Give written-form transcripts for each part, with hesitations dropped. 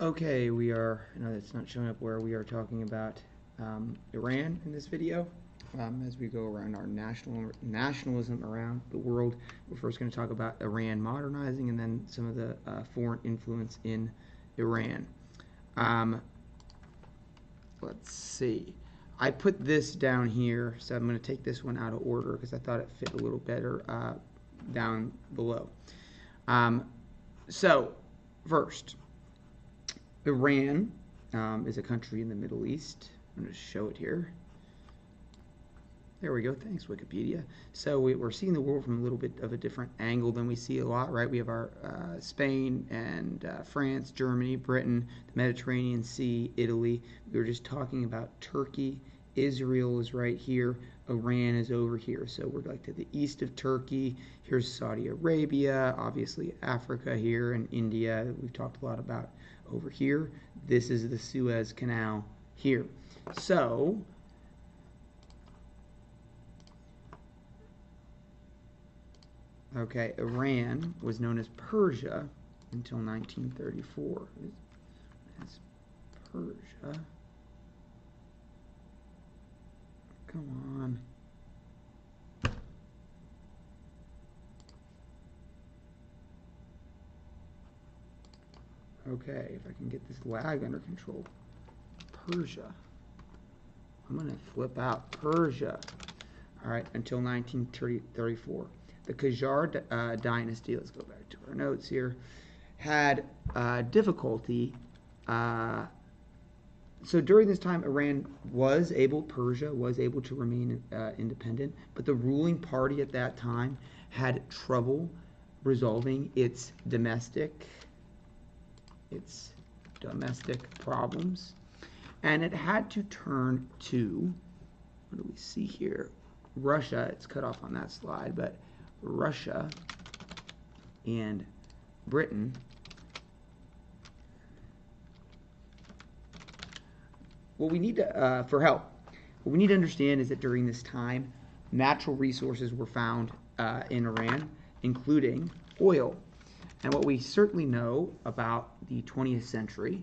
Okay, no, that's not showing up where we are talking about Iran in this video. As we go around our nationalism around the world, we're first going to talk about Iran modernizing and then some of the foreign influence in Iran. Let's see. I put this down here, so I'm going to take this one out of order because I thought it fit a little better down below. So, first, Iran is a country in the Middle East. I'm going to show it here. There we go. Thanks, Wikipedia. So we're seeing the world from a little bit of a different angle than we see a lot, right? We have our Spain and France, Germany, Britain, the Mediterranean Sea, Italy. We were just talking about Turkey. Israel is right here. Iran is over here. So we're like to the east of Turkey. Here's Saudi Arabia, obviously Africa here, and India. We've talked a lot about over here. This is the Suez Canal here. So okay, Iran was known as Persia until 1934. As Persia. Come on. Okay, if I can get this lag under control. Persia. I'm going to flip out. Persia. All right, until 1934. The Qajar dynasty, let's go back to our notes here, had difficulty. So during this time, Persia was able to remain independent, but the ruling party at that time had trouble resolving its domestic problems, and it had to turn to, what do we see here? Russia. It's cut off on that slide, but Russia and Britain what we need to for help. What we need to understand is that during this time, natural resources were found in Iran, including oil. And what we certainly know about the 20th century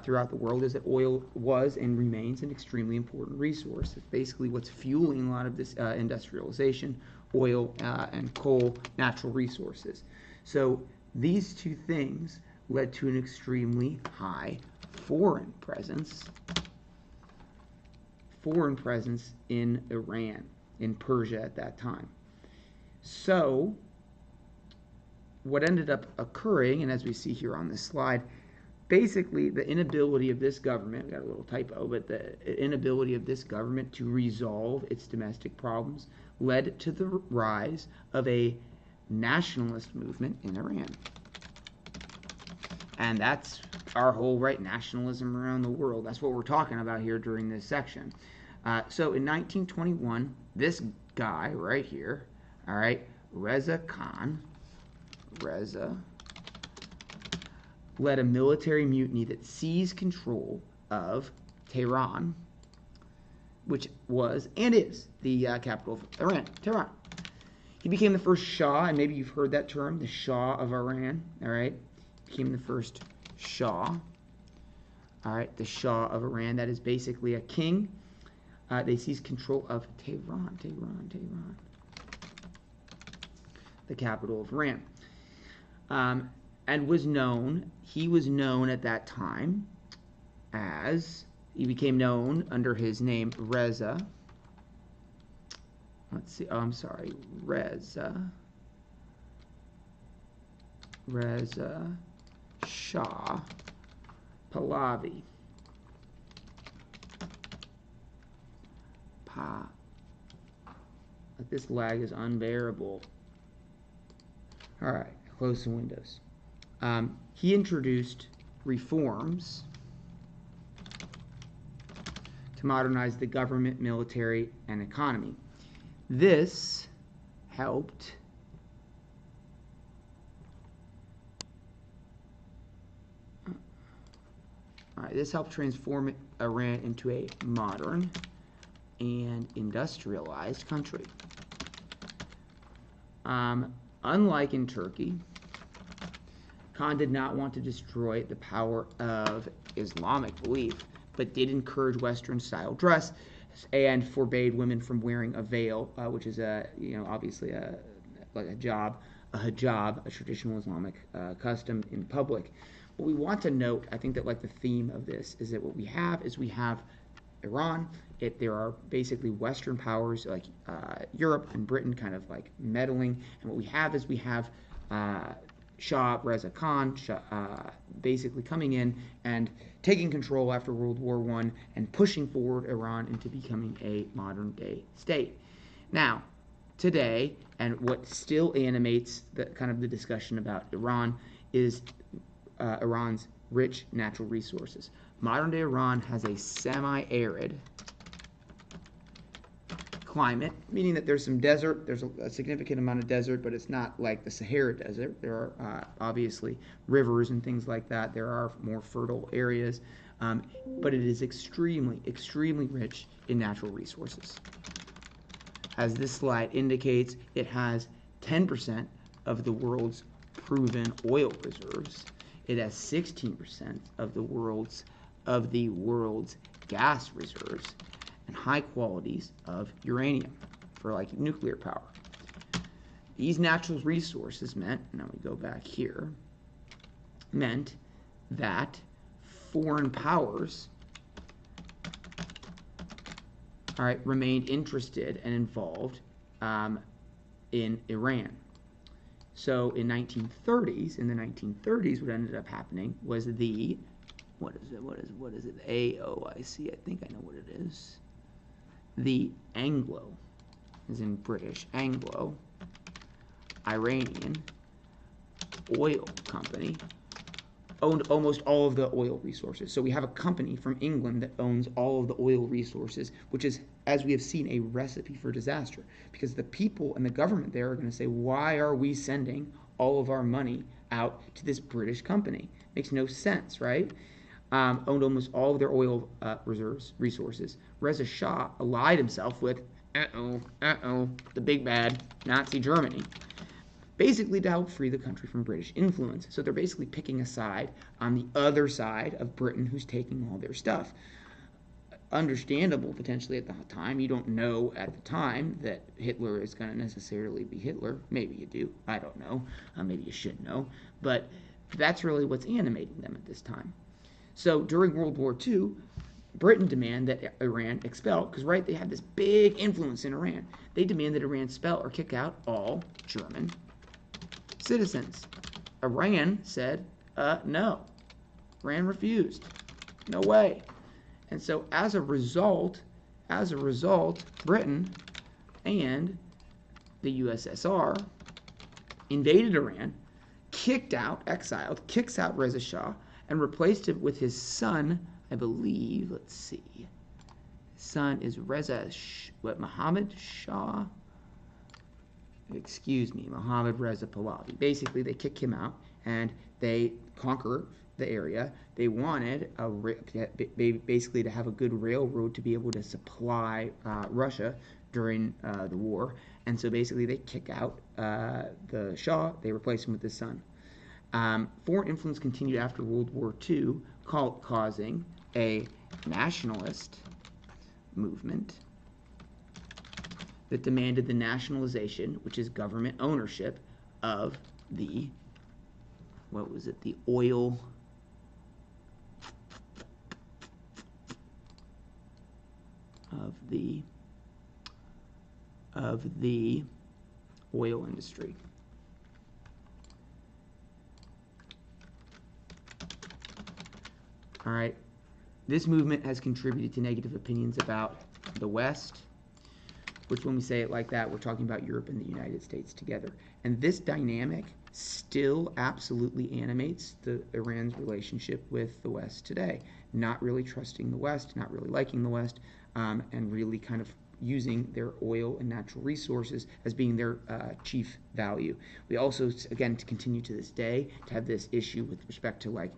throughout the world is that oil was and remains an extremely important resource. It's basically what's fueling a lot of this industrialization, oil and coal, natural resources. So these two things led to an extremely high foreign presence in Iran, in Persia at that time. So what ended up occurring, and as we see here on this slide, basically the inability of this government, we got a little typo, but the inability of this government to resolve its domestic problems led to the rise of a nationalist movement in Iran. And that's our whole nationalism around the world. That's what we're talking about here during this section. So in 1921, this guy right here, all right, Reza led a military mutiny that seized control of Tehran, which was and is the capital of Iran, Tehran. He became the first Shah, and maybe you've heard that term, the Shah of Iran, all right? Became the first Shah, all right, the Shah of Iran. That is basically a king. They seized control of Tehran, the capital of Iran. And he was known at that time as, he became known under his name Reza. Let's see, Reza Shah Pahlavi. This lag is unbearable. All right, close the windows. He introduced reforms to modernize the government, military, and economy. This helped transform Iran into a modern and industrialized country. Unlike in Turkey, Khan did not want to destroy the power of Islamic belief, but did encourage Western-style dress and forbade women from wearing a veil, which is obviously a hijab, a traditional Islamic custom in public. What we want to note, I think that like the theme of this is that what we have is Iran. There are basically Western powers like Europe and Britain kind of like meddling, and what we have is Shah Reza Khan basically coming in and taking control after World War I and pushing forward Iran into becoming a modern-day state. Now, today, and what still animates the discussion about Iran is Iran's rich natural resources. Modern-day Iran has a semi-arid climate, meaning that there's some desert, there's a significant amount of desert, but it's not like the Sahara Desert. There are obviously rivers and things like that. There are more fertile areas, but it is extremely, extremely rich in natural resources. As this slide indicates, it has 10% of the world's proven oil reserves. It has 16% of the world's gas reserves, and high qualities of uranium for like nuclear power. These natural resources meant, now we go back here, meant that foreign powers remained interested and involved in Iran. So in the 1930s, what ended up happening was what is it? AOIC, I think I know what it is. The Anglo, as in British, Anglo-Iranian Oil Company owned almost all of the oil resources. So we have a company from England that owns all of the oil resources, which is, as we have seen, a recipe for disaster. Because the people and the government there are going to say, why are we sending all of our money out to this British company? Makes no sense, right? Owned almost all of their oil resources. Reza Shah allied himself with, the big bad Nazi Germany, basically to help free the country from British influence. So they're basically picking a side on the other side of Britain, who's taking all their stuff. Understandable, potentially, at the time. You don't know at the time that Hitler is going to necessarily be Hitler. Maybe you do. I don't know. Maybe you should know. But that's really what's animating them at this time. So during World War II, Britain demanded that Iran expel, because they had this big influence in Iran. They demanded Iran expel or kick out all German citizens. Iran said, no. Iran refused. No way. And so as a result, Britain and the USSR invaded Iran, kicks out Reza Shah, and replaced it with his son, I believe. Let's see. His son is Mohammed Shah? Mohammed Reza Pahlavi. Basically, they kick him out, and they conquer the area. They wanted basically to have a good railroad to be able to supply Russia during the war. And so basically, they kick out the Shah. They replace him with his son. Foreign influence continued after World War II, causing a nationalist movement that demanded the nationalization, which is government ownership, of the oil oil industry. All right, this movement has contributed to negative opinions about the West, which, when we say it like that, we're talking about Europe and the United States together. And this dynamic still absolutely animates Iran's relationship with the West today. Not really trusting the West, not really liking the West, and really kind of using their oil and natural resources as being their chief value. We also, again, to continue to this day, to have this issue with respect to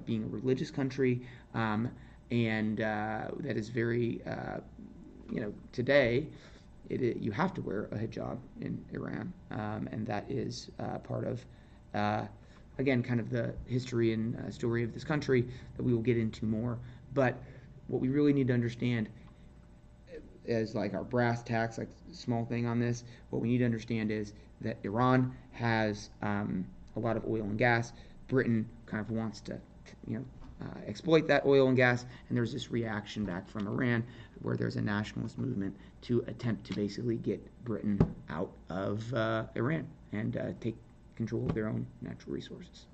being a religious country, and that is very, today, you have to wear a hijab in Iran, and that is part of again, kind of the history and story of this country that we will get into more. But what we really need to understand as like our brass tacks, like small thing on this, what we need to understand is that Iran has a lot of oil and gas. Britain kind of wants to, exploit that oil and gas, and there's this reaction back from Iran where there's a nationalist movement to attempt to basically get Britain out of Iran and take control of their own natural resources.